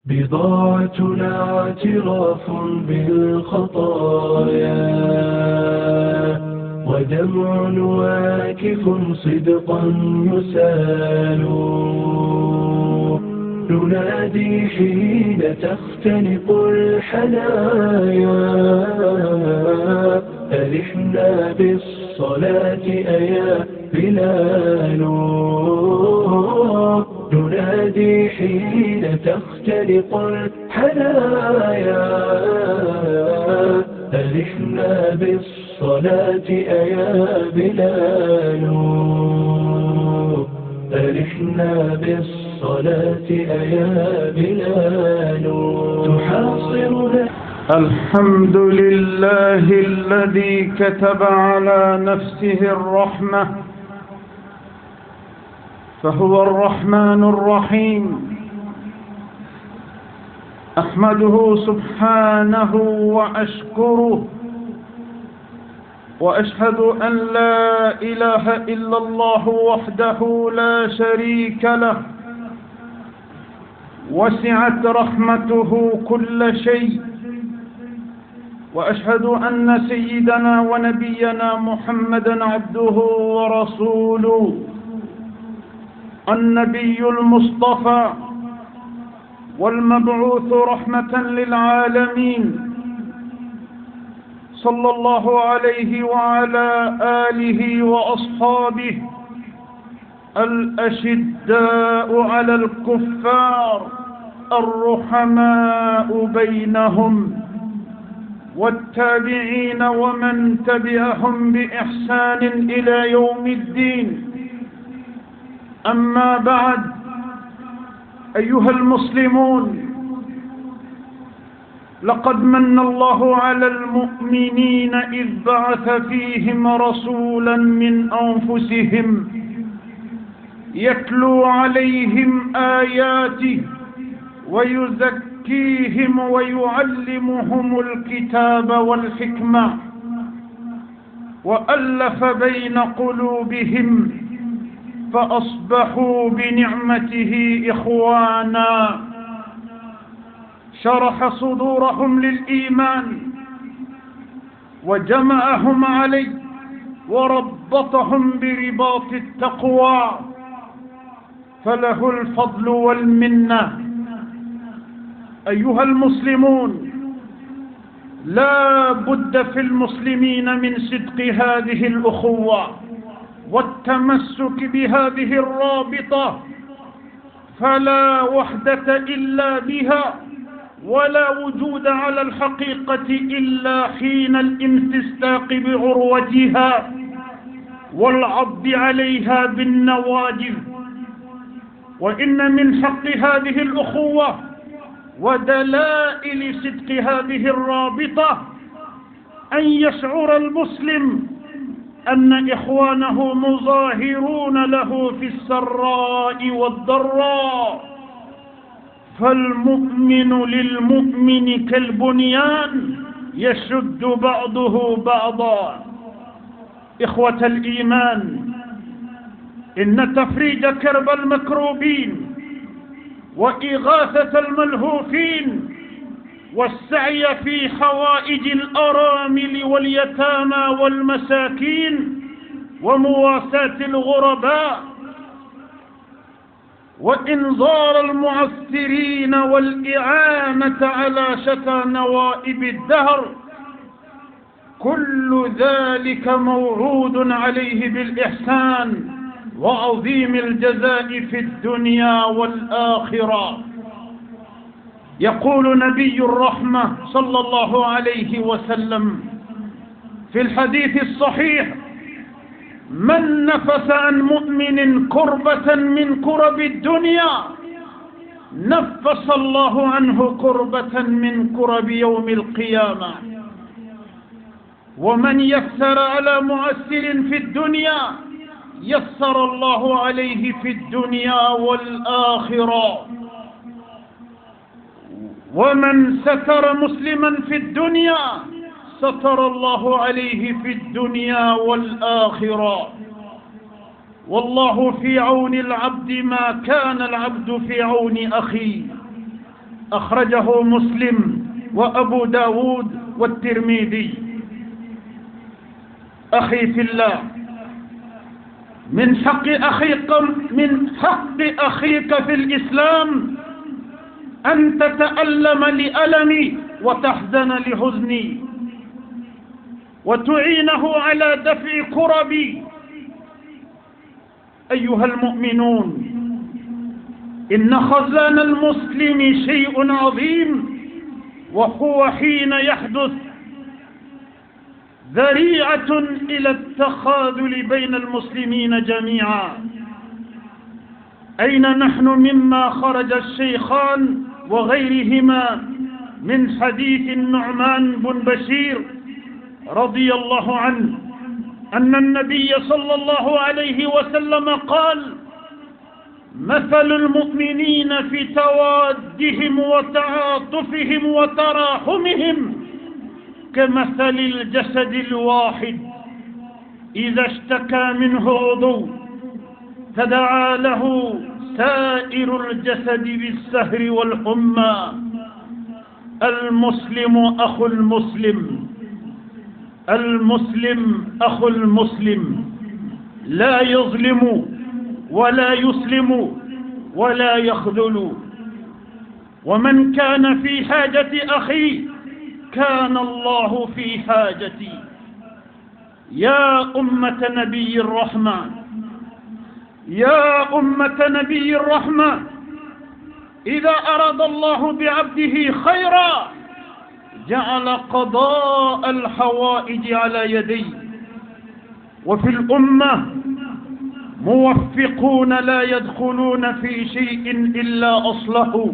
بضاعتنا اعتراف بالخطايا ودمع واكف صدقا يسال ننادي حين تختنق الحنايا ألحنا بالصلاة أيا بلال ننادي حين تختنق الحنايا ألحنا بالصلاة أيا بلال ألحنا بالصلاة أيا بلال تحاصرنا. الحمد لله الذي كتب على نفسه الرحمة فهو الرحمن الرحيم. أحمده سبحانه وأشكره وأشهد أن لا إله إلا الله وحده لا شريك له وسعت رحمته كل شيء. وأشهد أن سيدنا ونبينا محمدا عبده ورسوله النبي المصطفى والمبعوث رحمة للعالمين صلى الله عليه وعلى آله وأصحابه الأشداء على الكفار الرحماء بينهم والتابعين ومن تبعهم بإحسان إلى يوم الدين. أما بعد، أيها المسلمون، لقد من الله على المؤمنين إذ بعث فيهم رسولا من أنفسهم يتلو عليهم آياته ويزكيهم ويعلمهم الكتاب والحكمة وألف بين قلوبهم فأصبحوا بنعمته إخوانا. شرح صدورهم للإيمان وجمعهم عليه وربطهم برباط التقوى، فله الفضل والمنة. أيها المسلمون، لا بد في المسلمين من صدق هذه الأخوة والتمسك بهذه الرابطة، فلا وحدة إلا بها ولا وجود على الحقيقة إلا حين الامتساك بعروتها والعض عليها بالنواجذ. وإن من حق هذه الأخوة ودلائل صدق هذه الرابطة أن يشعر المسلم أن إخوانه مظاهرون له في السراء والضراء، فالمؤمن للمؤمن كالبنيان يشد بعضه بعضا. إخوة الإيمان، إن تفريج كرب المكروبين وإغاثة الملهوفين والسعي في حوائج الأرامل واليتامى والمساكين ومواساة الغرباء وإنظار المعسرين والإعانة على شتى نوائب الدهر، كل ذلك موعود عليه بالإحسان وعظيم الجزاء في الدنيا والآخرة. يقول نبي الرحمة صلى الله عليه وسلم في الحديث الصحيح: من نفس عن مؤمن كربة من كرب الدنيا نفس الله عنه كربة من كرب يوم القيامة. ومن يسر على معسر في الدنيا يسر الله عليه في الدنيا والآخرة. ومن ستر مسلما في الدنيا ستر الله عليه في الدنيا والآخرة. والله في عون العبد ما كان العبد في عون أخيه. أخرجه مسلم وأبو داود والترمذي. أخي في الله، من حق أخيك في الإسلام أن تتألم لألمي وتحزن لحزني، وتعينه على دفع كربي. أيها المؤمنون، إن خذلان المسلم شيء عظيم، وهو حين يحدث ذريعة إلى التخاذل بين المسلمين جميعا. أين نحن مما خرج الشيخان وغيرهما من حديث النعمان بن بشير رضي الله عنه أن النبي صلى الله عليه وسلم قال: مثل المؤمنين في توادهم وتعاطفهم وتراحمهم كمثل الجسد الواحد إذا اشتكى منه عضو تداعى له سائر الجسد بالسهر والحمى. المسلم أخو المسلم، المسلم أخو المسلم، لا يظلم ولا يسلم ولا يخذل. ومن كان في حاجة أخي كان الله في حاجتي. يا أمة نبي الرحمة، يا أمة نبي الرحمة، إذا أراد الله بعبده خيرا جعل قضاء الحوائج على يديه. وفي الأمة موفقون لا يدخلون في شيء إلا أصلحوا،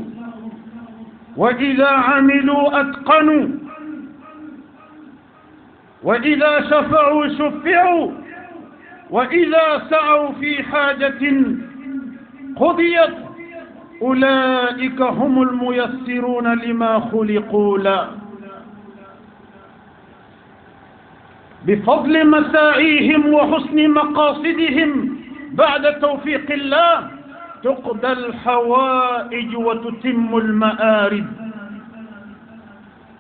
وإذا عملوا أتقنوا، وإذا شفعوا شفعوا، وإذا سعوا في حاجة قضيت. أولئك هم الميسرون لما خلقوا له. بفضل مساعيهم وحسن مقاصدهم بعد توفيق الله تقضى الحوائج وتتم المآرب.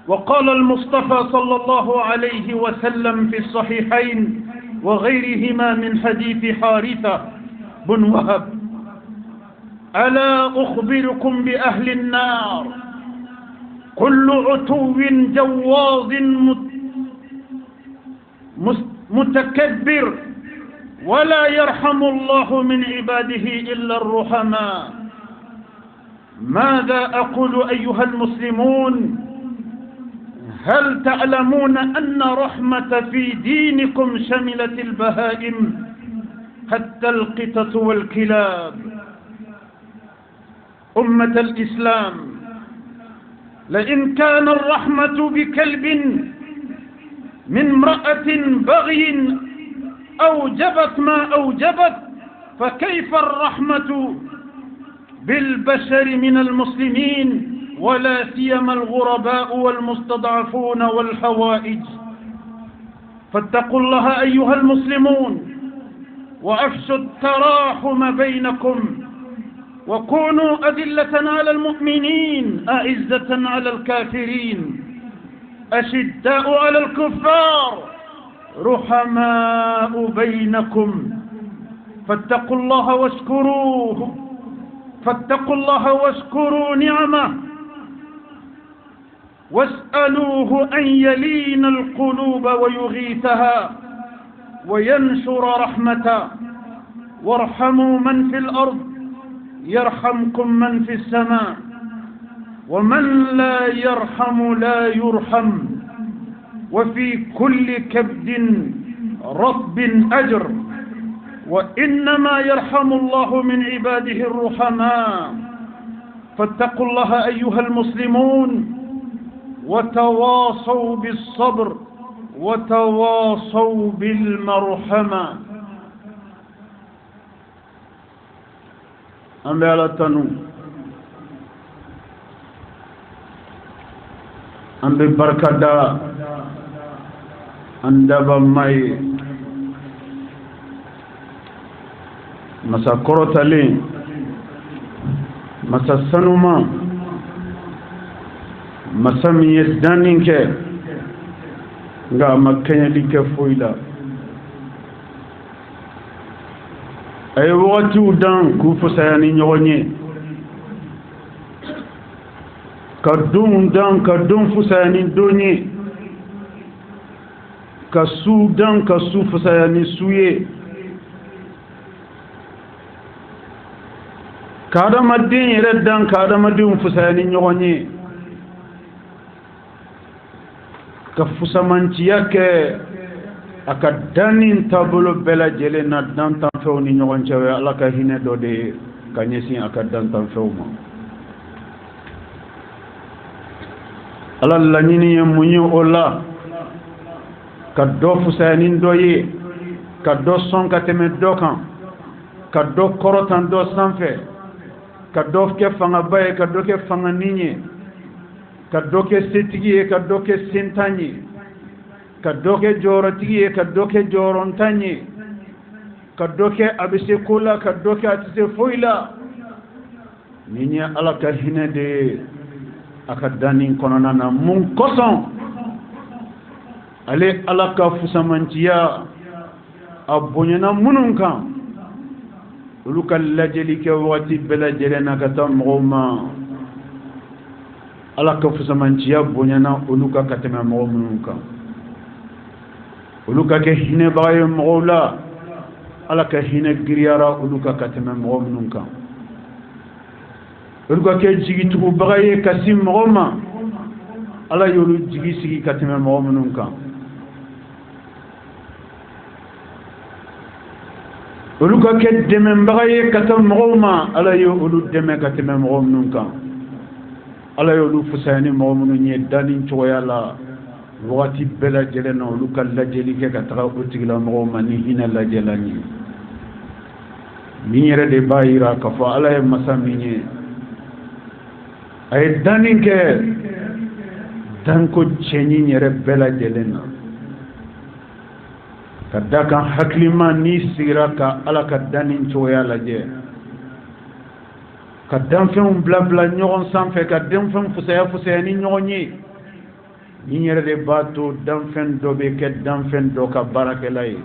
وقال المصطفى صلى الله عليه وسلم في الصحيحين وغيرهما من حديث حارثة بن وهب: ألا أخبركم بأهل النار؟ كل عتو جواظ متكبر، ولا يرحم الله من عباده إلا الرحماء. ماذا أقول أيها المسلمون؟ هل تعلمون أن رحمة في دينكم شملت البهائم حتى القطط والكلاب؟ أمة الإسلام، لئن كان الرحمة بكلب من امرأة بغي أوجبت ما أوجبت، فكيف الرحمة بالبشر من المسلمين، ولا سيما الغرباء والمستضعفون والحوائج؟ فاتقوا الله أيها المسلمون، وأفشوا التراحم بينكم، وكونوا أذلة على المؤمنين أعزة على الكافرين، أشداء على الكفار، رحماء بينكم. فاتقوا الله واشكروه، فاتقوا الله واشكروا نعمه، واسألوه أن يلين القلوب ويغيثها وينشر رحمته. وارحموا من في الأرض يرحمكم من في السماء، ومن لا يرحم لا يرحم. وفي كل كبد رطب أجر، وإنما يرحم الله من عباده الرحماء. فاتقوا الله أيها المسلمون، وتواصوا بالصبر وتواصوا بالمرحمة. أم بيالتنو أم ببركة دا أندب ماي مسا كروتالي مسا سنوما masami daninke nga makanya like foila ay wati udan ku fusayani nyonye kadum dan kadum fusayani donye kasu dan kasu fusayani suye kadamadin yere dan kadamadin fusayani nyonye ka fusamantiya ke aka danin tabolo bela jele na dan tan few ni ñogon cewe ala ka hine do de ka ñesin aka dan tan few ma ala la ñini muñu ola ka do fusanin do ye ka do son ka teme do kan ka do korotan do sanfe ka do ke fanga baye ka do ke fanga niñe ka doke setigi ka doke sentanye ka doke jorotigi ka doke jorontanye ka doke abise kula ka doke atise foila ninya ala ka hinede aka danin konona na mun koson ale ala ka fusamantiya abonyana munun kan uluka lajeli ke wati bela jelena ka tamoma ala ka fusamantiya bonyana uluka katema mawmunka uluka ke hine baye mawla ala ka hine griyara uluka katema mawmunka uluka ke jigi tubu baye kasim mawma ala yolu jigi sigi katema mawmunka uluka ke deme baye katam mawma ala yolu deme katema mawmunka ala yolu fusayani mawmunu nye danin choyala wati bela jelena uluka lajeli ke katara utigila mawma ni hina lajelani minyere de bayira kafa ala ya masaminye ay danin ke danko chenyi nyere bela jelena kadaka haklima ni siraka ala ka danin choyala je ka danfɛnw blabla ɲɔgɔn sanfɛ ka danfɛn fusaya ni ɲɔgɔn ye ni yɛrɛ de b'a to danfɛn dɔ bɛ kɛ danfɛn dɔ ka baarakɛla ye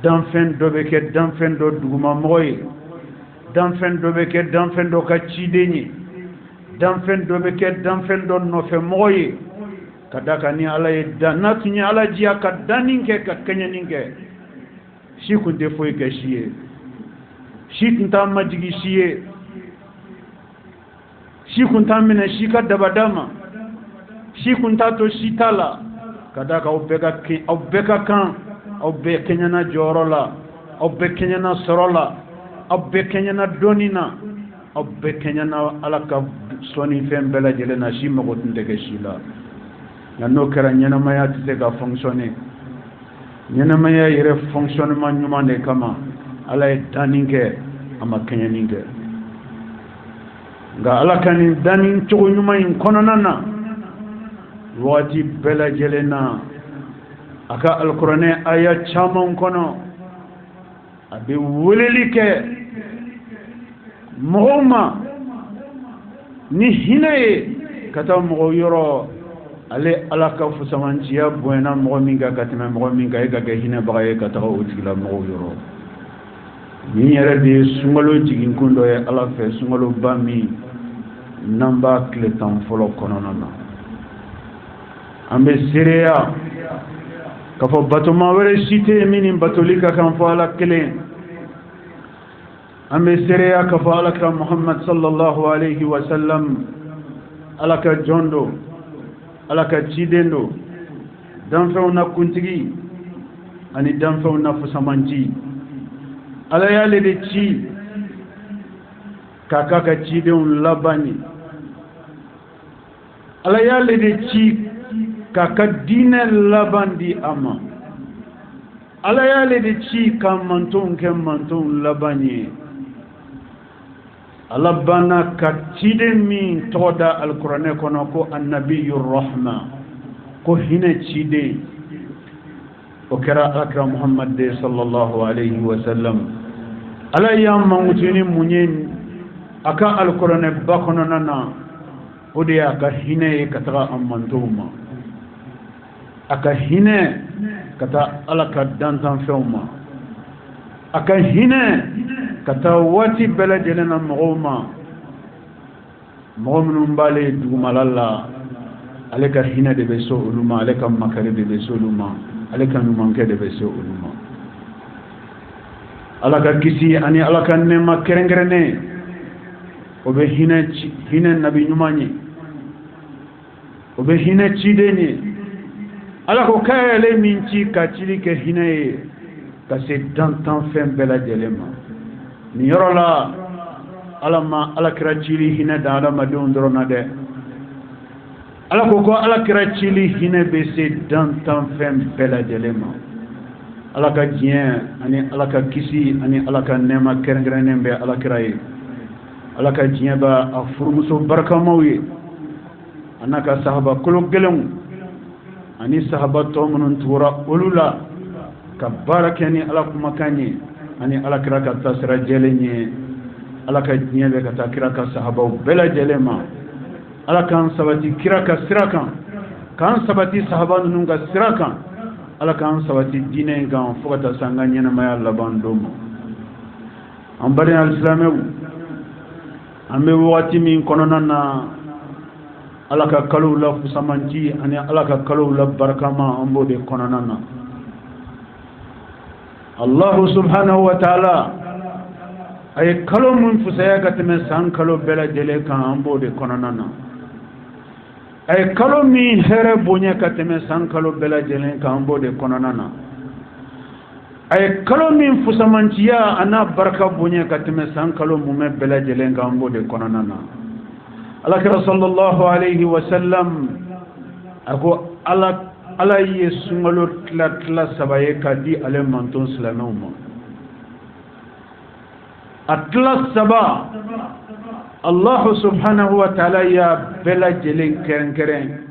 danfɛn dɔ bɛ kɛ danfɛn dɔ dugumamɔgɔ ye danfɛn dɔ bɛ kɛ danfɛn dɔ ka ciden ye danfɛn dɔ bɛ kɛ danfɛn dɔ nɔfɛmɔgɔ ye ka da kan ni ala ye dan n'a tun ye ala diya ka danni kɛ ka kɛɲɛni kɛ si tun tɛ foyi kɛ si ye si tun t'a majigi si ye si kun t'a minɛ si ka dabada ma si kun t'a to si t'a la ka da kan aw bɛɛ ka kan aw bɛɛ kɛɲɛna jɔyɔrɔ la aw bɛɛ kɛɲɛna sɔrɔ la aw bɛɛ kɛɲɛna dɔnni na aw bɛɛ kɛɲɛna ala ka sɔnni fɛn bɛɛ lajɛlen na si mago tun tɛ kɛ si la nka n'o kɛra ɲɛnamaya tɛ se ka fonctionner ɲɛnamaya yɛrɛ fonctionnement ɲuman de kama ala ye danni kɛ a ma kɛɲɛni kɛ nga ala kani danin cogo ɲuman in kɔnɔna na waati bɛɛ lajɛlen na a ka alikuranɛ aya caman kɔnɔ a bɛ weleli kɛ mɔgɔw ma ni hinɛ ye ka taa mɔgɔw yɔrɔ ale ala ka fusamantiya bonyana mɔgɔ min kan ka tɛmɛ mɔgɔ min kan e ka kɛ hinɛbaga ye ka taga o tigila mɔgɔw yɔrɔ min yɛrɛ de ye sunkalo jiginkun dɔ ye ala fɛ sunkalo ba min n'an b'a tile tan fɔlɔ kɔnɔna na an bɛ seereya k'a fɔ batoma wɛrɛ si tɛ yen min ni batoli ka kan fɔ ala kelen an bɛ seereya k'a fɔ alakira muhammad sallallahu alaihi wa sallam ala ka jɔn do ala ka ciden do danfɛnw na kuntigi ani danfɛnw na fusamanci ala y'ale de ci k'a k'a ka cidenw laban ye ala y'ale de ci k'a ka diinɛ laban di a ma ala y'ale de ci ka mantonw kɛ mantonw laban ye ala banna ka ciden min tɔgɔ da alikuranɛ kɔnɔ ko annabiyu rahma ko hinɛ ciden o kɛra alakira muhammad de sallallahu alaihi wa sallam ala y'an mangutuni mun ye a ka alikuranɛ ba kɔnɔna na ode aka hine kata amantuma aka hine kata alaka dantan fewma aka hine kata wati bela jelena mugoma mu'minun bale dugumalalla alaka hine de beso uluma alaka makare de beso uluma alaka numanke de beso uluma alaka kisi ani alaka nema kerengrene obe hine nabi nyumanye obe hine chideni alako kayele minchi kachili ke hine ka se dantan fem bela jelema ni yorola alama alakira chili hine da adama de undrona de alako ko alakira chili hine be se dantan fem bela jelema alaka jien ani alaka kisi ani alaka nema kerengrene be alakira yi alaka jien ba afurmuso barka mawi anaka sahaba kulu gelem ani sahaba to munun tura ulula ka barakani alakuma kanye ani alakira ka tasra jelenye alaka jien be ka takira ka sahaba bela jelema alaka sabati kiraka sirakan kan sabati sahaba nunga sirakan alaka sabati dine gan fogata sanganya na maya labandomo ambare alislamu ambe wati min konona na alaka kalu la fusamanji ani alaka kalu la barakama ambo de konona na Allah subhanahu wa ta'ala ay kalu mun fusaya gatme san kalu bela jele kan ambo de konona na ay kalu mi here bonya katme san kalu bela jele kan ambo de konona na ay kalu min fusamanjiya ana baraka bonya katme san kalu mume bela jele kan ambo de konona na alakira sallallahu alayhi wa sallam ako ala yesungalo tla sabaye kadi ale manton slamuma atla saba Allah subhanahu wa ta'ala ya bela jelen keren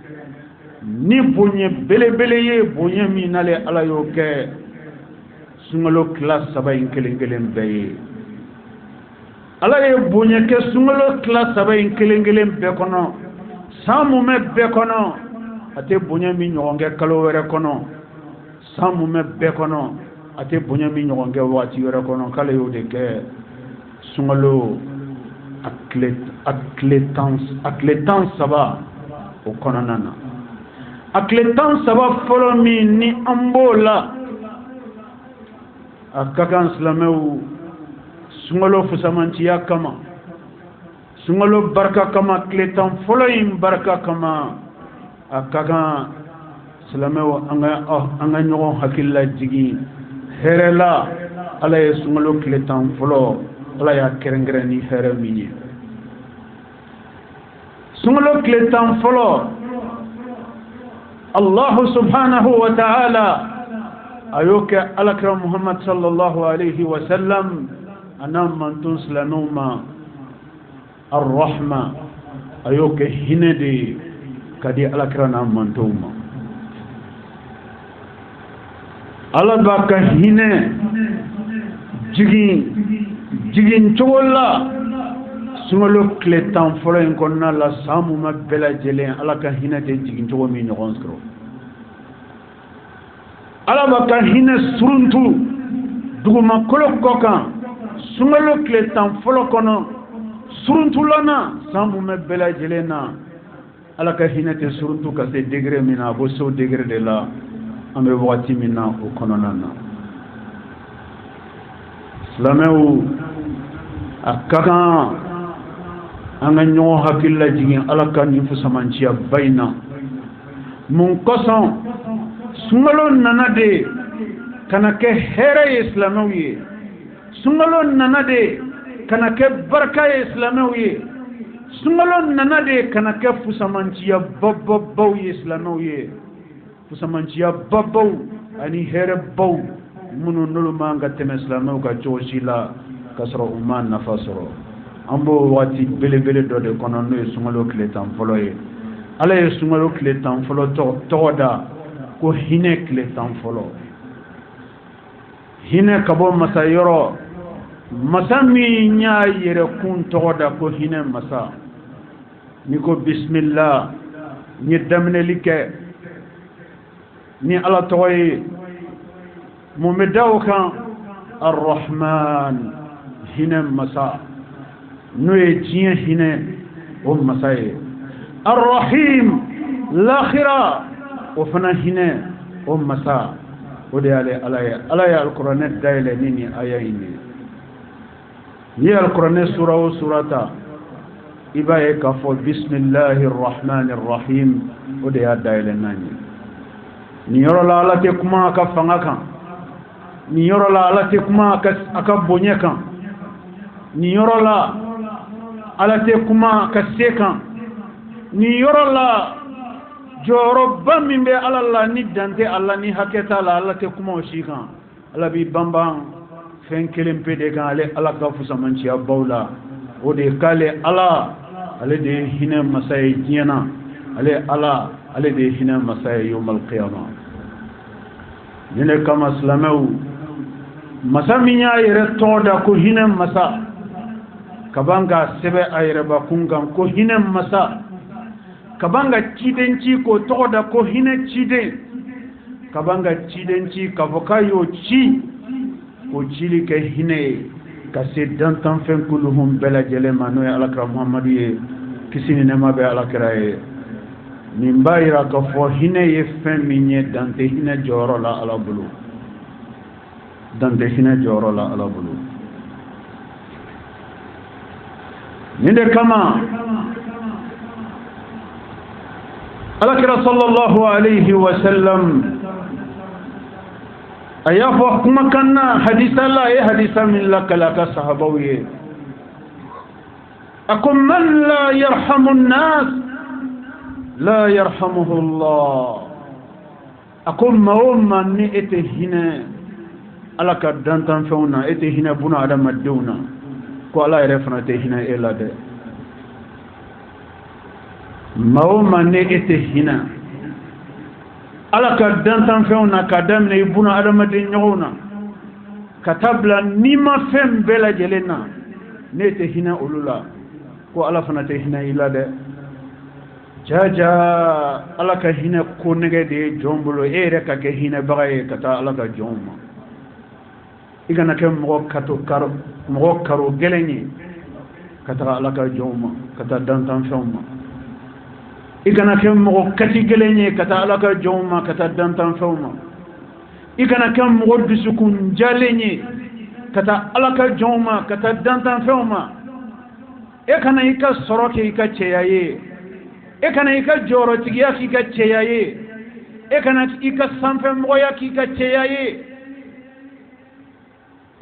ni bonye bele ye bonye minale ala yo ke sungalo class saba in kelen beye ala ye bonye ke sungalo class saba in kelen be kono samu me be kono ate bonye mi nyonge kalo were kono samu me be kono ate bonye mi nyonge wati were kono kala yo de ke sungalo atletans saba o kono nana atletans saba follow me ni ambola akakan islameu sungalo fusamantiya kama sungalo barka kama atletan follow in barka kama akakan islameu anga nyogon hakilla jigi herela ala ye sungalo atletan follow ala ya kerengreni here minye sungalo atletan follow Allah subhanahu wa ta'ala ayoke alakram Muhammad sallallahu alayhi wa sallam anam mantun slanuma ar-rahma ayoke hinede kadi alakram mantuma ala baka hine jigin chola sungalo kletan folo en konna la samu ma bela jelen alaka hinede jigin chowo mi nyogon skro ala baka hine suruntu duguma kolok kokan sungalo kletan folo kono suruntu lana samu me bela jelena ala ka hinete suruntu ka se degré mina bo so degré de la ambe wati mina o kono nana islameu akaka anga nyo hakilla jigin ala ka ni fusamantia bayna mun koson sungalo nanade kana ke here islamawi sungalo nanade kana ke barka islamawi sungalo nanade kana ke fusamantiya babbaw islamawi fusamantiya babbaw ani here baw munu nulu manga tem islamaw ka joshila kasro uman nafasro ambo wati bele do de kono no sungalo kletan folo ye ala ye sungalo kletan folo toda ko hine kletan folo hine kabo masayoro masa mi nya yere kun toda ko hine masa نيكو بسم الله ندمن لك ني على توي ممدوك الرحمن هنا مساء نوي جين هنا مساء الرحيم الاخره وفنا هنا مساء ودي على القران دايل نيني ايين ني القران سوره وسوره إباية كفو بسم الله الرحمن الرحيم ودي دايل ناني نيورو لا لا تكما كفناكا نيورو لا لا تكما كبونيكا نيورو لا ala te kuma ka sekan ni yoro la joro bammi be ala la ni dante alla ni haketa la ala te kuma o shikan ala bi bambang fen kelem pede kan ale ala ka fusa manci abawla o de kale ala ale de hina masay jiena ale de hina masay yawmal qiyamah nene kama slamau masaminya yere toda ko hina masa kabanga sebe ayreba kungan ko hinem masa kabanga cidenci ko toda ko hine ciden kabanga cidenci kavokayo ci ko cili ke hine ka se dantan fen kuluhum bela jele mano ya alakra muhammadu ye kisini nema be alakra ye min bayira ka fo hine ye fen minye dante hine joro la ala bulu dante hine joro la ala bulu ninde kama alakira sallallahu alayhi wa sallam ayafa kuma kanna hadisa la ya hadisa min lakalaka sahabawiye akum man la yarhamu an-nas la yarhamuhu Allah akum mawma ni etehina alaka dantan fauna etehina buna adama dewna ko ala yɛrɛ fana tɛ hinɛ e la dɛ maa o maa ne e tɛ hinɛ ala ka dantanfɛnw na ka daminɛ i buna adamaden ɲɔgɔnw na ka taa bila n'i ma fɛn bɛɛ lajɛlen na ne tɛ hinɛ olu la ko ala fana tɛ hinɛ i la dɛ jaja ala ka hinɛ ko nɛgɛ de ye jɔn bolo e yɛrɛ ka kɛ hinɛbaga ye ka taa ala ka jɔnw ma i kana kɛ mɔgɔ karo gɛlɛn ye ka taga ala ka jɔnw ma ka taa dantanfɛnw ma i kana kɛ mɔgɔ kati gɛlɛn ye ka taa ala ka jɔnw ma ka taa dantanfɛnw ma i kana kɛ mɔgɔ dusukun jalen ye ka taa ala ka jɔnw ma ka taa dantanfɛnw ma e kana i ka sɔrɔ kɛ i ka cɛya ye e kana i ka jɔyɔrɔtigiya k'i ka cɛya ye e kana i ka sanfɛmɔgɔya k'i ka cɛya ye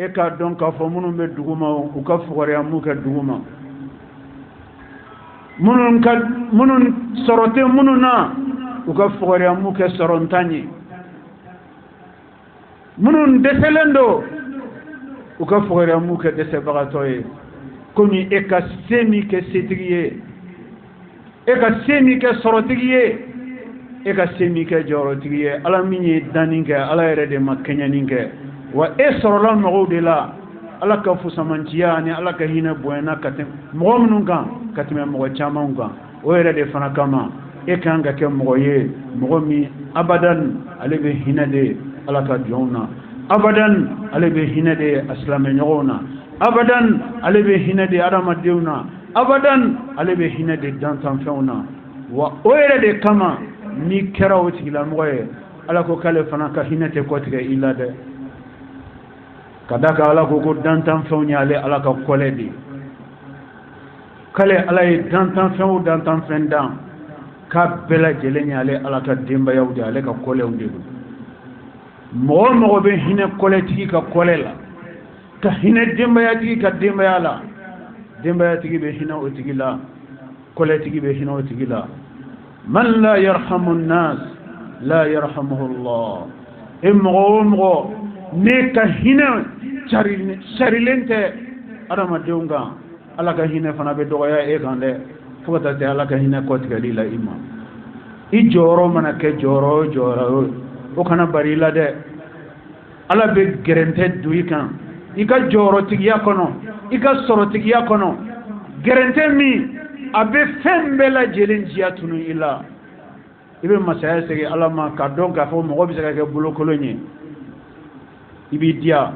e ka dɔn k'a fɔ minnu bɛ duguma u ka fugariya mun kɛ duguma minnu sɔrɔ tɛ minnu na u ka fugariya mun kɛ sɔrɔntan ye minnu dɛsɛlen don u ka fugariya mun kɛ dɛsɛbagatɔ ye komi e ka se min kɛ setigi ye e ka se min kɛ sɔrɔtigi ye e ka se min kɛ jɔyɔrɔtigi ye ala min ye danni kɛ ala yɛrɛ de ma kɛɲɛni kɛ wa e sɔrɔla mɔgɔw de la ala ka fusamanciya ani ala ka hinɛ bonyana ka tɛmɛ mɔgɔ minnu kan ka tɛmɛ mɔgɔ caman kan o yɛrɛ de fana kama e kan ka kɛ mɔgɔ ye mɔgɔ min abadan ale bɛ hinɛ de ala ka jɔnw na abadan ale bɛ hinɛ de asilamɛɲɔgɔnw na abadan ale bɛ hinɛ de adamadenw na abadan ale bɛ hinɛ de dantanfɛnw na wa o yɛrɛ de kama n'i kɛra o tigilamɔgɔ ye ala ko k'ale fana ka hinɛ tɛ kɔtigɛ i la dɛ kadaka ala ko dantanfɛnw ye ale ala ka kɔlɛ de k'ale ala ye dantanfɛnw dantanfɛn dan k'a bɛɛ lajɛlen ye ale ala ka denbayaw de ale ka kɔlɛw de don mɔgɔ mɔgɔ bɛ hinɛ kɔlɛtigi ka kɔlɛ la ka hinɛ denbayatigi ka denbaya la denbayatigi bɛ hinɛ o tigi la kɔlɛtigi bɛ hinɛ o tigi la man la yarhamu an-nas la yarhamuhu Allah e mɔgɔ o mɔgɔ ne ka hinɛ carilen tɛ adamadenw kan ala ka hinɛ fana bɛ dɔgɔya e kan dɛ fo ka taa se ala ka hinɛ kɔtigɛli la i ma i jɔyɔrɔ mana kɛ jɔyɔrɔ o jɔyɔrɔ o kana bari i la dɛ ala bɛ gɛrɛntɛ don i kan i ka jɔyɔrɔtigiya kɔnɔ i ka sɔrɔtigiya kɔnɔ gɛrɛntɛ min abe fembela jelen jiatunu ila ibe masaya sege alama ka don ka fo mo bi sega ke bulo kolonye ibi dia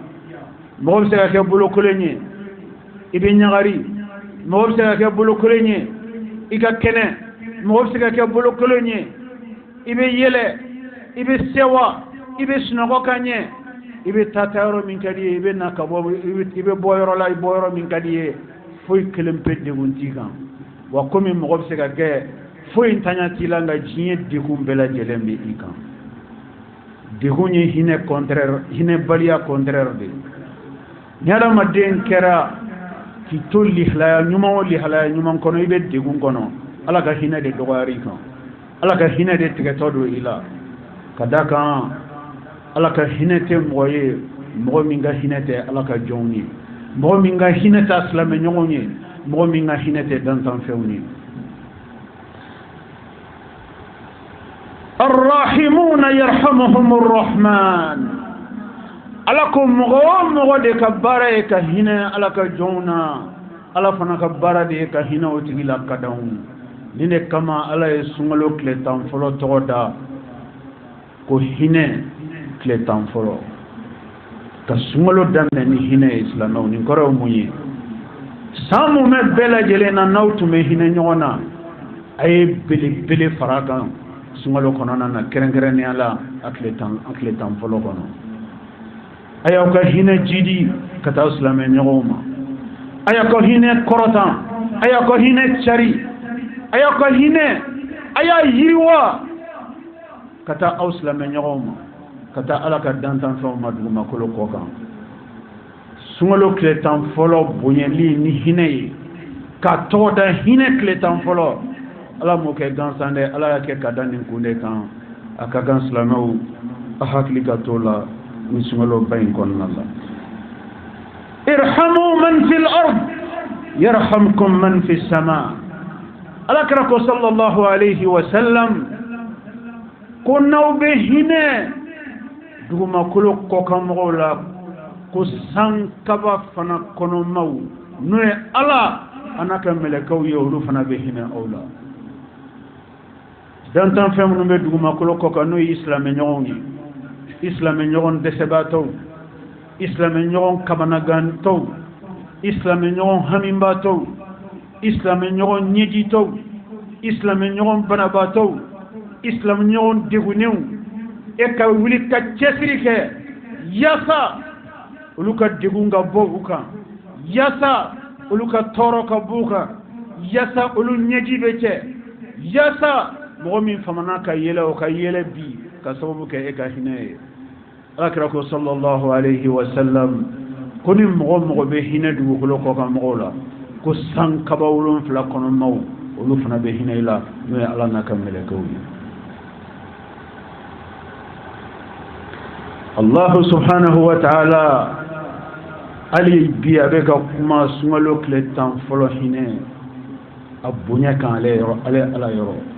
mo bi sega ke bulo kolonye ibi nyagari mo bi sega ke bulo kolonye iga kene mo bi sega ke bulo kolonye ibe yele ibe sewa ibe sunago kanye ibe tataro min kadi ibe nakabo ibe boyoro la boyoro min kadi foy kelempe de guntiga wa komi mo bi sega ke foy tanya tilanga jinye dikum bela jelembe ikan digunye hine contraire hine balia contraire de nyara maden kera ki tolli hlaya nyuma wali hlaya nyuma kono ibe digun kono ala ka hine de dogari kan ala ka hine de tigatodo ila kadaka ala ka hine te moye mo minga hine te ala ka jonni mo minga hine ta islame nyonye mo minga hine te dantan fewni الراحمون يرحمهم الرحمن alakum mo de kabare ka hina alaka jona ala fana kabara de ka hina o tigila kadawn nine kama ala e sungalo kletan folo toda ko hine kletan folo ka sungalo danne ni hina islamaw ni koro munyi samu me bela jelena nawtu me hina nyona ay bele farakan sungalo konona na kerengere ni ala akletan folo kono aya ko hina jidi kata islame nyoma aya ko hina korotan aya ko hina chari aya ko hina aya yiriwa kata islame nyoma kata ala ka dantan so maduma ko kan sungalo kletan folo bonyeli ni hina ka toda hina kletan folo ala mo ke gansande ala ke kadanin kunde kan aka gan islamaw ahakli gatola misungalo bayin kon Allah irhamu man fil ard yarhamkum man fis sama alakrako sallallahu alayhi wa sallam kunnaw behine duguma kulo ko kamola ko sankaba fana kono maw noy ala anaka melakaw yewru fana behine awla dantan fem no be duguma kulo ko kanu islam nyongi islam nyon desebato islam nyon kabanagan to islam nyon hamimba to islam nyon nyiji to islam nyon banabato islam nyon degunew e ka wuli ka chesrike yasa uluka degunga bobuka yasa uluka toroka buka yasa ulu nyiji beche yasa momin famana ka yele o ka yele bi ka sababu ke e ka hinaye akrako sallallahu alayhi wa sallam kuni mo be hina du ko ko ka mola ko san kabawulun fla kono maw ulu fana be hina ila no ala na kamele kawli Allah subhanahu wa ta'ala ali bi abeka kuma sungalo kletan folo hine abunya kan ale ala yoro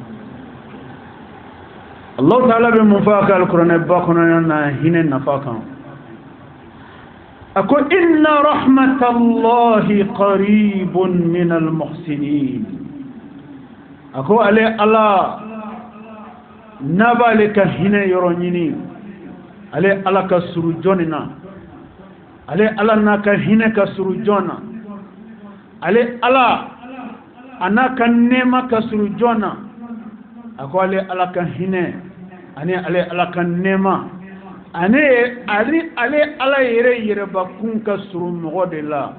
Allah ta'ala be mufaka al-Qur'an bakona na hine nafakan ako inna rahmatallahi qaribun min al-muhsinin ako ale ala nabalika hine yoronyini ale ala ka suru jonina ale ala naka hine ka suru jona ale ala anaka nema ka suru jona ako ale ala ka hine ane ale ala kan nema ane ale ala yere bakun ka suru mogo de la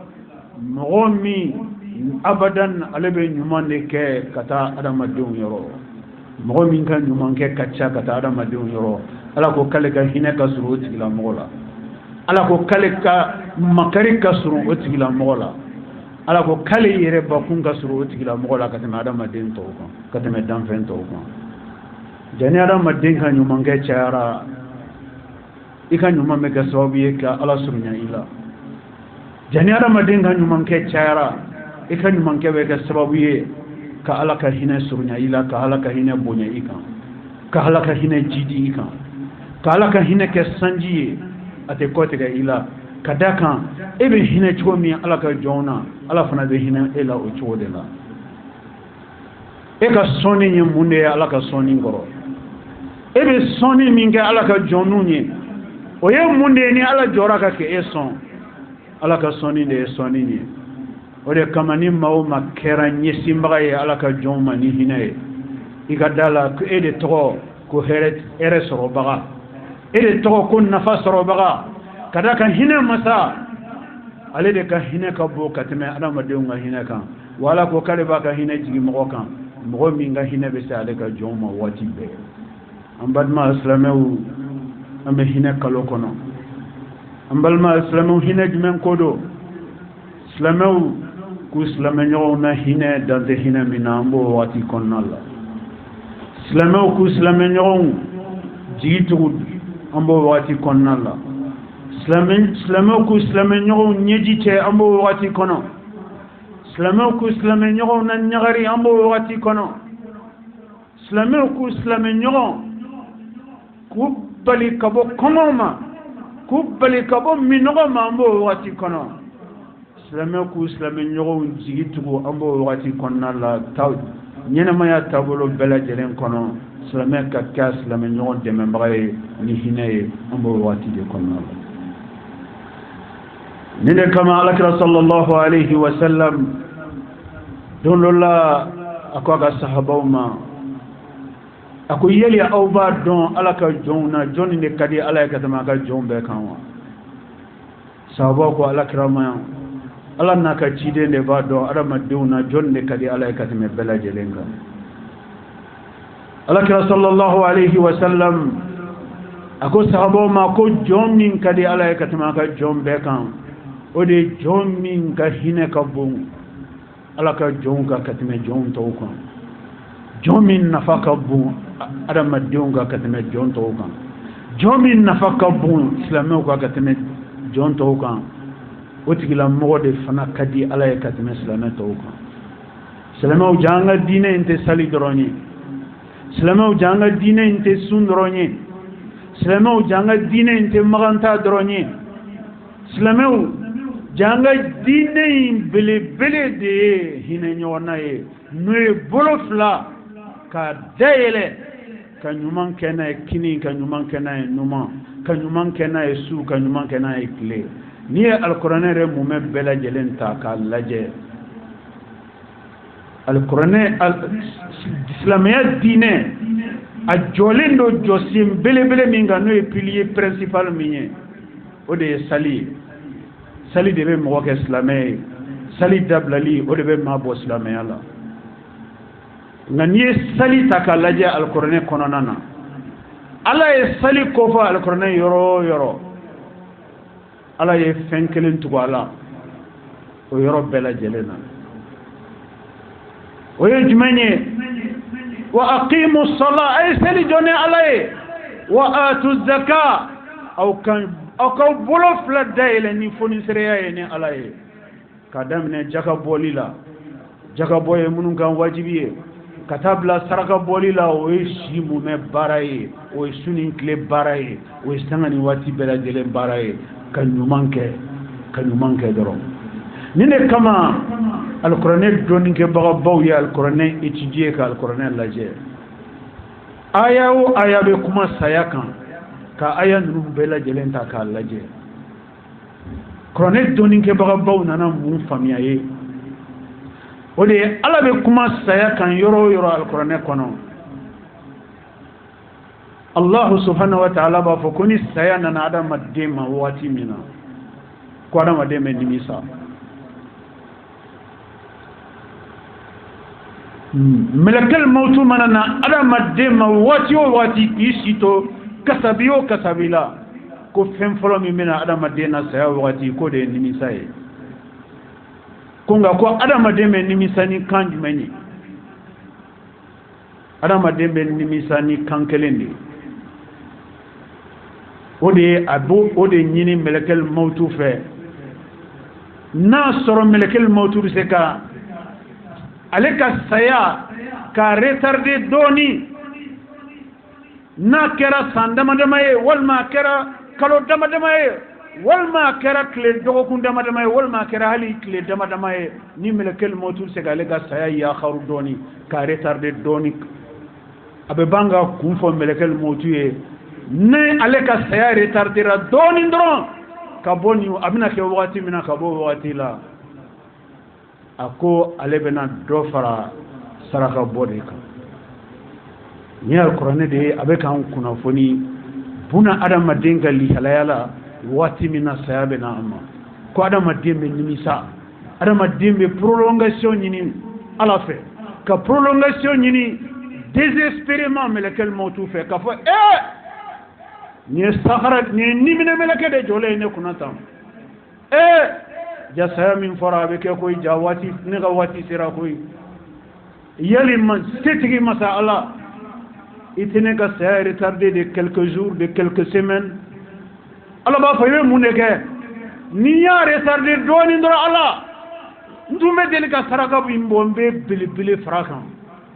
mogo mi abadan ale be nyuman de ke kata adamadenw yoro mogo min kan nyuman ke kacha kata adamadenw yoro ala ko kale ka hine ka suru tigila mogo la ala ko kale ka makari ka suru tigila mogo la ala ko kale yere bakun ka suru tigila mogo la kata adamadenw to ko kata me danfen to ko jani adama denka nyuma nge chara ika nyuma mega sababu ka ala surunya ila jani adama denka nyuma nge chara ika nyuma nge wega sababu ka ala ka hina surunya ila ka ala ka hina bonya ika ka ala ka hina jidi ika ka ala ka hina ke sanji ate kote ga ila kadaka ebe hina chomi ala ka jona ala fana be hina ila o chodela e ka sɔnni ye mun de ye ala ka sɔnni kɔrɔ e bɛ sɔnni min kɛ ala ka jɔnnu ye o ye mun de ye ni ala jɔra ka kɛ e sɔn ala ka sɔnni de ye sɔnni ye o de kama ni maa o maa kɛra ɲɛsinbaga ye ala ka jɔnw ma ni hinɛ ye i ka da la ko e de tɔgɔ ko hɛrɛ sɔrɔbaga e de tɔgɔ ko nafa sɔrɔbaga ka da kan hinɛ masa ale de ka hinɛ ka bon ka tɛmɛ adamadenw ka hinɛ kan wa ala ko k'ale b'a ka hinɛ jigin mɔgɔ kan mɔgɔ min ka hinɛ bɛ se ale ka jɔnw ma waati bɛɛ an balima silamɛw an bɛ hinɛ kalo kɔnɔ an balima silamɛw hinɛ jumɛn ko don silamɛw k'u silamɛɲɔgɔnw na hinɛ dan tɛ hinɛ min na an b'o waati kɔnɔna la silamɛw k'u silamɛɲɔgɔnw jigi tugu an b'o waati kɔnɔna la silamɛw k'u silamɛɲɔgɔnw ɲɛji cɛ an b'o waati kɔnɔ silamɛw k'u silamɛɲɔgɔnw na ɲagari an b'o waati kɔnɔ silamɛw k'u silamɛɲɔgɔn k'u bali ka bɔ kɔngɔ ma k'u bali ka bɔ minɔgɔ ma an b'o waati kɔnɔ silamɛw k'u silamɛɲɔgɔnw jigi tugu an b'o waati kɔnɔna la ɲɛnɛmaya taabolo bɛɛ lajɛlen kɔnɔ silamɛ ka kɛ silamɛɲɔgɔn dɛmɛbaga ye ni hinɛ ye an b'o waati de kɔnɔna la ni de kama alakira sallallahu alayhi wa sallam don dɔ la a ko a ka sahabaw ma a ko yali aw b'a dɔn ala ka jɔnw na jɔn de ka di ala ye ka tɛmɛ a ka jɔnw bɛɛ kan wa sahabaw ko alakira ma ala n'a ka ciden de b'a dɔn adamadenw na jɔn de ka di ala ye ka tɛmɛ bɛɛ lajɛlen kan alakira sallallahu alayhi wa sallam a ko sahabaw ma ko jɔn min ka di ala ye ka tɛmɛ a ka jɔn bɛɛ kan o de jɔn min ka hinɛ ka bon ala ka jɔnw ka tɛmɛ jɔnw tɔw kan jɔn min nafa ka bon adamadenw ka tɛmɛ jɔn tɔw kan jɔn min nafa ka bon silamɛw ka tɛmɛ jɔn tɔw kan o tigilamɔgɔ de fana ka di ala ye ka tɛmɛ silamɛ tɔw kan silamɛw jaa an ka diinɛ in tɛ sali dɔrɔn ye silamɛw jaa an ka diinɛ in tɛ sun dɔrɔn ye silamɛw jaa an ka diinɛ in tɛ maganta dɔrɔn ye silamɛw janga diinɛ in belebele de ye hinɛ ɲɔgɔnna ye n'o ye bolo fila ka dayɛlɛ ka ɲuman kɛ n'a ye kini ka ɲuman kɛ n'a ye numan ka ɲuman kɛ n'a ye su ka ɲuman kɛ n'a ye tile n'i ye alikuranɛ yɛrɛ mumɛ bɛɛ lajɛlen ta k'a lajɛ alikuranɛ silamɛya diinɛ a jɔlen do jɔsen belebele min kan n'o ye pilier principal min ye o de ye sali ye sali de bɛ mɔgɔ kɛ silamɛ ye sali dabilali o de bɛ maa bɔ silamɛya la nka n'i ye sali ta k'a lajɛ alikuranɛ kɔnɔna na ala ye sali kofɔ alikuranɛ yɔrɔ o yɔrɔ ala ye fɛn kelen tugu a la o yɔrɔ bɛɛ lajɛlen na o ye jumɛn ye wa aqimu sala a ye seli jɔ ni ala ye wa atu zaka aw kaw bolo fila dayɛlɛ ni fonisereya ye ni ala ye k'a daminɛ jaka bɔli la jaka bɔ ye minnu kan wajibi ye ka taa bila saraka bɔli la o ye si mumɛ baara ye o ye su ni tile baara ye o ye sanga ni waati bɛɛ lajɛlen baara ye ka ɲuman kɛ dɔrɔn ni de kama alikuranɛ dɔnnikɛbagabaw ye alikuranɛ étudier ka alikuranɛ lajɛ aya o aya bɛ kuma saya kan ka aya ninnu bɛɛ lajɛlen ta k'a lajɛ kuranɛ dɔnnikɛbagabaw nana mun faamuya ye o de ye ala bɛ kuma saya kan yɔrɔ o yɔrɔ alikuranɛ kɔnɔ allahu subhanahu wa ta'ala b'a fɔ ko ni saya nana adamaden ma waati min na ko adamaden bɛ nimisa melekel mautu mana na adamaden ma waati o waati k'i sito kasabi o kasabi la ko fɛn fɔlɔ min bɛna adamaden na saya waati ko de ye nimisa ye ko nka ko adamaden bɛ nimisa ni kan jumɛn ye adamaden bɛ nimisa ni kan kelen de ye o de ye a b'o o de ɲini melekel mautu fɛ n'a sɔrɔ melekel mautu bɛ se ka ale ka saya ka retarder dɔɔni n'a kɛra san dama dama ye walima a kɛra kalo dama dama ye walma kera kle dogo kundama dama walma kera hali kle dama dama ni melekel motul se gale ga saya ya kharu doni ka retarder doni abe banga kumfo melekel motu ne ale ka saya retardera doni ndron ka boni abina ke wati mina ka bo wati la ako ale bena do fara saraka bodeka ni alqur'ani de abe kan kuna foni buna adama denga li halayala wati mina sayabe na amma ko adama dembe nimisa adama dembe prolongation nyini ala fait ka prolongation nyini désespérément melekel motu fait ka fo ni sakhara ni nimine meleke de jole ne kunata jasaya min fara be ke koy jawati ni ga wati sira koy yali man setigi masa ala itene ka saya retardé de quelques jours de quelques semaines ala ba faye muneke ni ya retardé doni ndoro ala ndume delika saraka bu mbombe bilibili fraka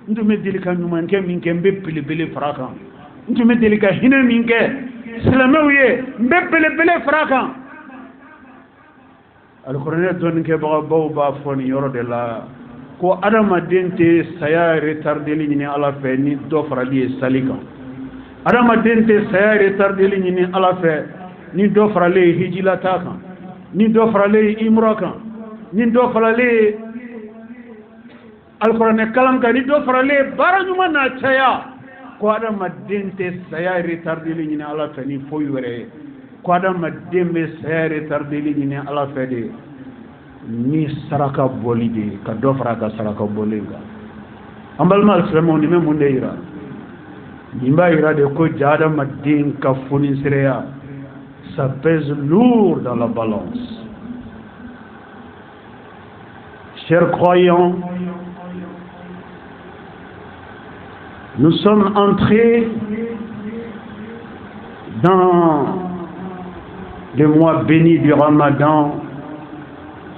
ndume delika numanke minke mbe bilibili fraka ndume delika hine minke salamawiye mbe bilibili fraka alqur'an don ke ba foni yoro de la ko adama dente saya retardé li ni ala fe ni do frali salika adama dente saya retardé li ni ala fe ni do farale hijilata kan ni do farale imra kan ni do farale alquran kalam kan ni do farale barajuma na chaya ko adama dente saya retardé li ni ala fe ni foy were ko adama dembe saya retardé li ni ala fe de ni saraka bolide ka do faraka saraka bolenga ambal mal selmo ni me munde ira nimba ira de ko jada madin ka funin sireya ça pèse lourd dans la balance. Chers croyants, nous sommes entrés dans le mois béni du Ramadan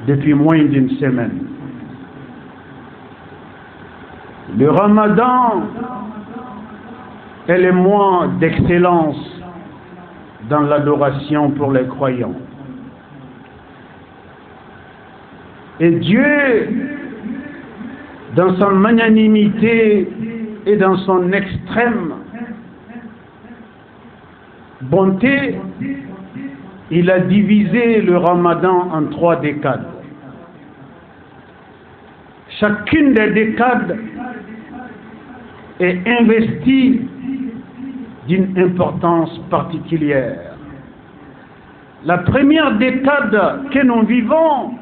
depuis moins d'une semaine. Le Ramadan est le mois d'excellence dans l'adoration pour les croyants. Et Dieu, dans sa magnanimité et dans son extrême bonté, il a divisé le Ramadan en 3 décades. Chacune des décades est investie d'une importance particulière. La première décade que nous vivons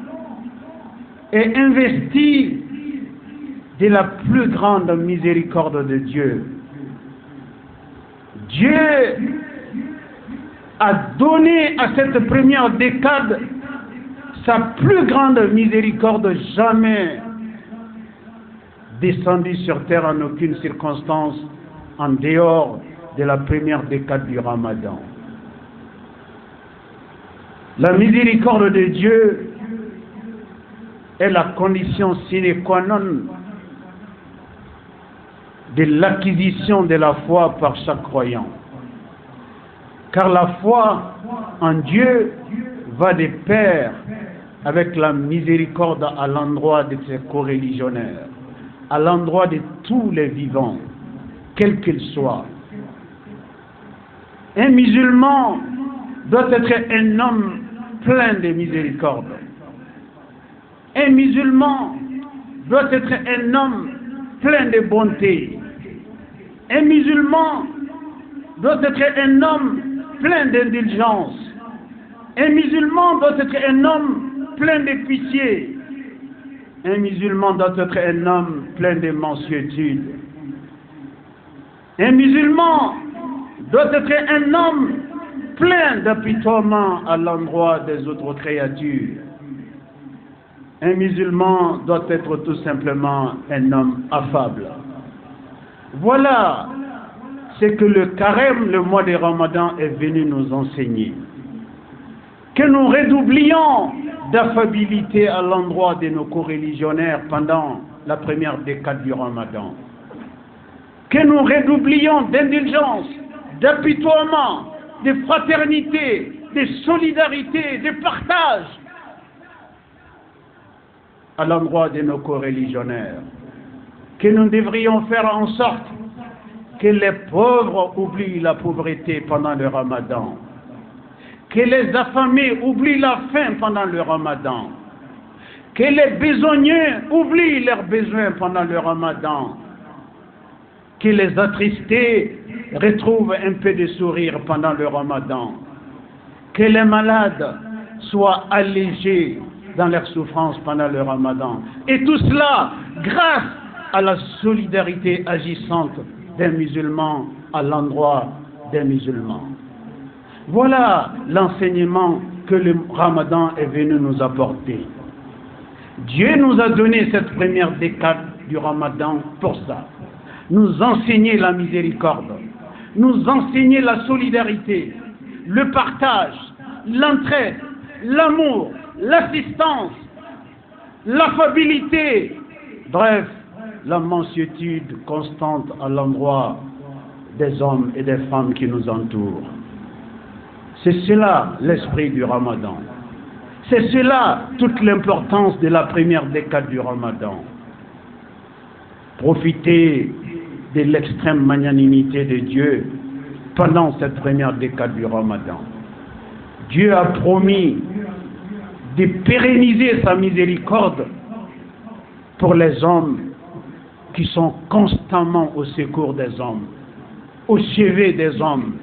est investie de la plus grande miséricorde de Dieu. Dieu a donné à cette première décade sa plus grande miséricorde jamais descendue sur terre en aucune circonstance en dehors de la première décade du Ramadan. La miséricorde de Dieu est la condition sine qua non de l'acquisition de la foi par chaque croyant. Car la foi en Dieu va de pair avec la miséricorde à l'endroit de ses coreligionnaires, à l'endroit de tous les vivants, quels qu'ils soient. Un musulman doit être un homme plein de miséricorde. Un musulman doit être un homme plein de bonté. Un musulman doit être un homme plein d'indulgence. Un musulman doit être un homme plein de pitié. Un musulman doit être un homme plein de mansuétude. Un musulman doit être un homme plein d'apitoiement à l'endroit des autres créatures. Un musulman doit être tout simplement un homme affable. Voilà ce que le carême, le mois de Ramadan, est venu nous enseigner. Que nous redoublions d'affabilité à l'endroit de nos coreligionnaires pendant la première décade du Ramadan. Que nous redoublions d'indulgence, d'apitoiement, de fraternité de solidarité, de partage à l'endroit de nos coreligionnaires, que nous devrions faire en sorte que les pauvres oublient la pauvreté pendant le Ramadan, que les affamés oublient la faim pendant le Ramadan, que les besogneux oublient leurs besoins pendant le Ramadan, que les attristés retrouvent un peu de sourire pendant le Ramadan, que les malades soient allégés dans leurs souffrances pendant le Ramadan. Et tout cela grâce à la solidarité agissante des musulmans à l'endroit des musulmans. Voilà l'enseignement que le Ramadan est venu nous apporter. Dieu nous a donné cette première décade du Ramadan pour ça. Nous enseigner la miséricorde, nous enseigner la solidarité, le partage, l'entraide, l'amour, l'assistance, l'affabilité, bref, la mansuétude constante à l'endroit des hommes et des femmes qui nous entourent. C'est cela l'esprit du Ramadan. C'est cela toute l'importance de la première décade du Ramadan. Profitez de l'extrême magnanimité de Dieu pendant cette première décade du Ramadan. Dieu a promis de pérenniser sa miséricorde pour les hommes qui sont constamment au secours des hommes, au chevet des hommes,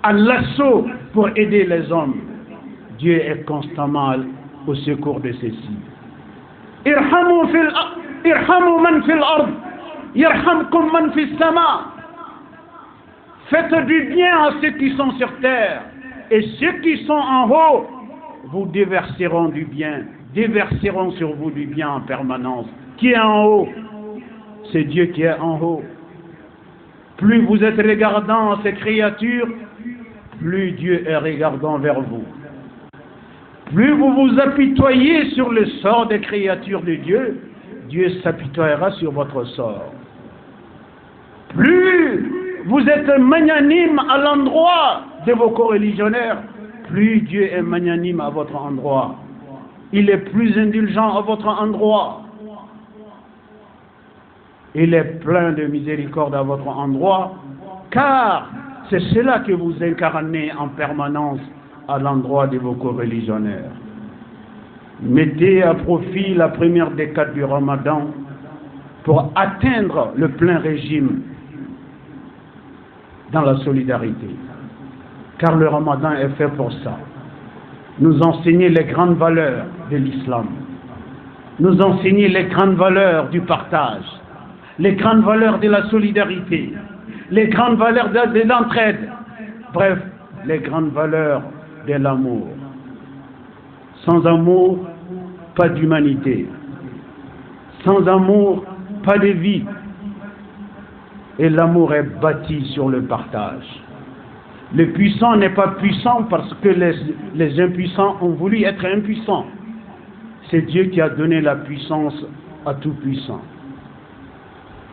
à l'assaut pour aider les hommes. Dieu est constamment au secours de ceux-ci. Irhamu man fil ard, yarhamkum man fis sama. Faites du bien à ceux qui sont sur terre, et ceux qui sont en haut vous déverseront du bien, déverseront sur vous du bien en permanence. Qui est en haut? C'est Dieu qui est en haut. Plus vous êtes regardant à ces créatures, plus Dieu est regardant vers vous. Plus vous vous apitoyez sur le sort des créatures de Dieu, Dieu s'apitoiera sur votre sort. Plus vous êtes magnanime à l'endroit de vos coreligionnaires, plus Dieu est magnanime à votre endroit. Il est plus indulgent à votre endroit. Il est plein de miséricorde à votre endroit, car c'est cela que vous incarnez en permanence à l'endroit de vos coreligionnaires. Mettez à profit la première décade du Ramadan pour atteindre le plein régime dans la solidarité. Car le Ramadan est fait pour ça. Nous enseigner les grandes valeurs de l'islam. Nous enseigner les grandes valeurs du partage. Les grandes valeurs de la solidarité. Les grandes valeurs de l'entraide. Bref, les grandes valeurs de l'amour. Sans amour, pas d'humanité. Sans amour, pas de vie. Et l'amour est bâti sur le partage. Le puissant n'est pas puissant parce que les impuissants ont voulu être impuissants. C'est Dieu qui a donné la puissance à tout puissant.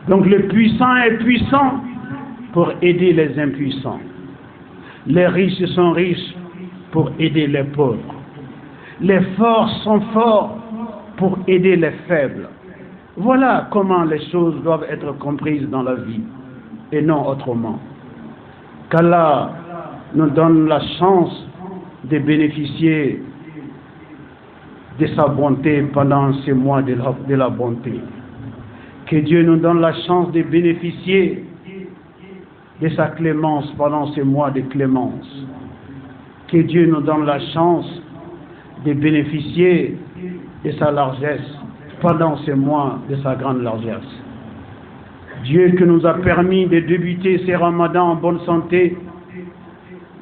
Donc le puissant est puissant pour aider les impuissants. Les riches sont riches pour aider les pauvres. Les forts sont forts pour aider les faibles. Voilà comment les choses doivent être comprises dans la vie et non autrement. Qu'Allah nous donne la chance de bénéficier de sa bonté pendant ces mois de la bonté. Que Dieu nous donne la chance de bénéficier de sa clémence pendant ces mois de clémence. Que Dieu nous donne la chance de bénéficier de sa largesse pendant ces mois de sa grande largesse. Dieu qui nous a permis de débuter ces ramadans en bonne santé,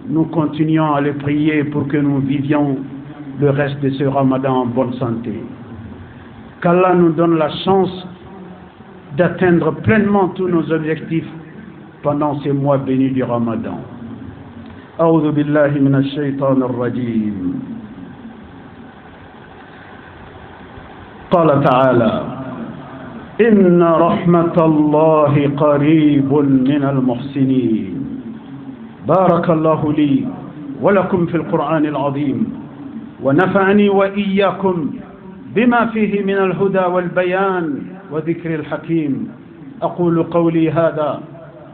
nous continuons à le prier pour que nous vivions le reste de ce ramadan en bonne santé. Qu'Allah nous donne la chance d'atteindre pleinement tous nos objectifs pendant ces mois bénis du ramadan. A'udhu billahi minash shaitanir rajim. قال تعالى إن رحمة الله قريب من المحسنين بارك الله لي ولكم في القرآن العظيم، ونفعني وإياكم بما فيه من الهدى والبيان وذكر الحكيم. أقول قولي هذا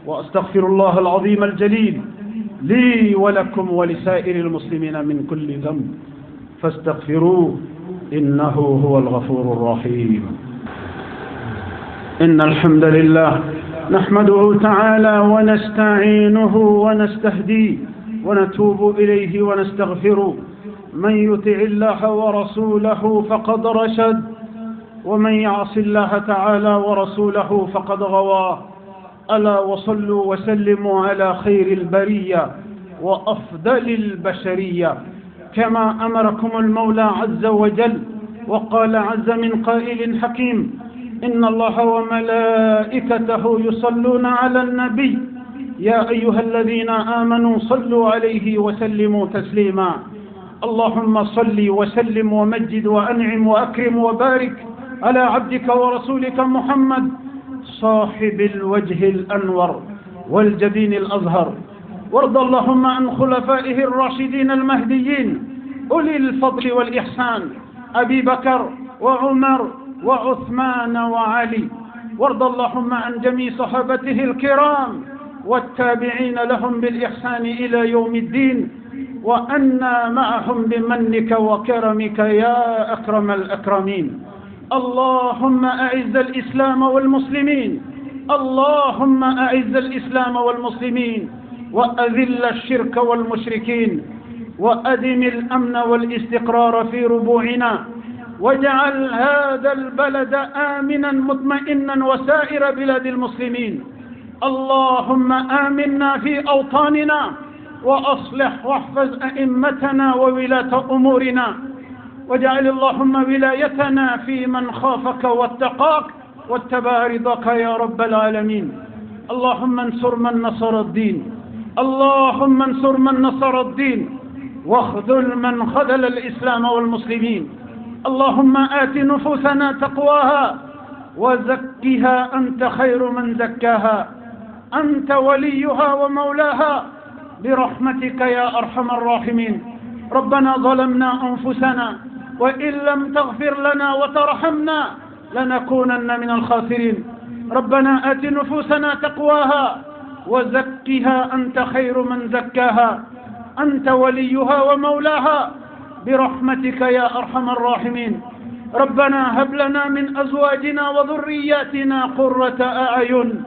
وأستغفر الله العظيم الجليل لي ولكم ولسائر المسلمين من كل ذنب فاستغفروه إنه هو الغفور الرحيم. إن الحمد لله نحمده تعالى ونستعينه ونستهديه ونتوب إليه ونستغفره. من يطع الله ورسوله فقد رشد، ومن يعص الله تعالى ورسوله فقد غوى. ألا وصلوا وسلموا على خير البرية وأفضل البشرية، كما أمركم المولى عز وجل وقال عز من قائل حكيم: إن الله وملائكته يصلون على النبي يا أيها الذين آمنوا صلوا عليه وسلموا تسليما. اللهم صل وسلم ومجد وأنعم وأكرم وبارك على عبدك ورسولك محمد صاحب الوجه الأنور والجبين الأزهر. وارض اللهم عن خلفائه الراشدين المهديين أولي الفضل والإحسان، أبي بكر وعمر وعثمان وعلي. وارض اللهم عن جميع صحابته الكرام والتابعين لهم بالإحسان إلى يوم الدين، وأنا معهم بمنك وكرمك يا أكرم الأكرمين. اللهم أعز الإسلام والمسلمين، اللهم أعز الإسلام والمسلمين، وأذل الشرك والمشركين، وأدم الأمن والاستقرار في ربوعنا، واجعل هذا البلد آمنا مطمئنا وسائر بلاد المسلمين. اللهم آمنا في أوطاننا، وأصلح واحفظ أئمتنا وولاة أمورنا، واجعل اللهم ولايتنا في من خافك واتقاك واتبع رضاك يا رب العالمين. اللهم انصر من نصر الدين، اللهم انصر من نصر الدين، واخذل من خذل الإسلام والمسلمين. اللهم آت نفوسنا تقواها وزكها أنت خير من زكاها، أنت وليها ومولاها برحمتك يا أرحم الراحمين. ربنا ظلمنا أنفسنا وإن لم تغفر لنا وترحمنا لنكونن من الخاسرين. ربنا آت نفوسنا تقواها وزكها أنت خير من زكاها، أنت وليها ومولاها برحمتك يا أرحم الراحمين. ربنا هب لنا من أزواجنا وذرياتنا قرة أعين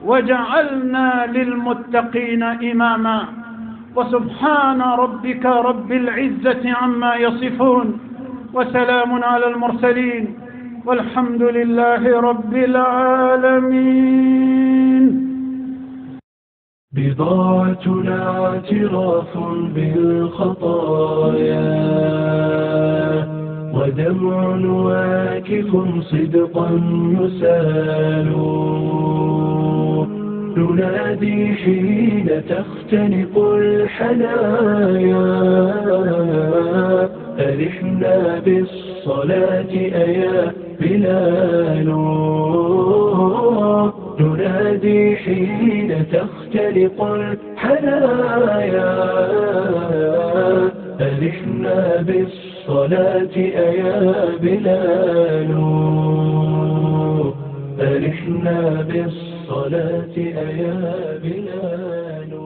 وجعلنا للمتقين إماما. وسبحان ربك رب العزة عما يصفون، وسلام على المرسلين، والحمد لله رب العالمين. بضاعتنا اعتراف بالخطايا، ودمع واكف صدقا يسال، ننادي حين تختنق الحنايا، أرحنا بالصلاة أيا بلال، ننادي حين تختلق الحنايا، أرحنا بالصلاة أيا بلال، أرحنا بالصلاة أيا بلال.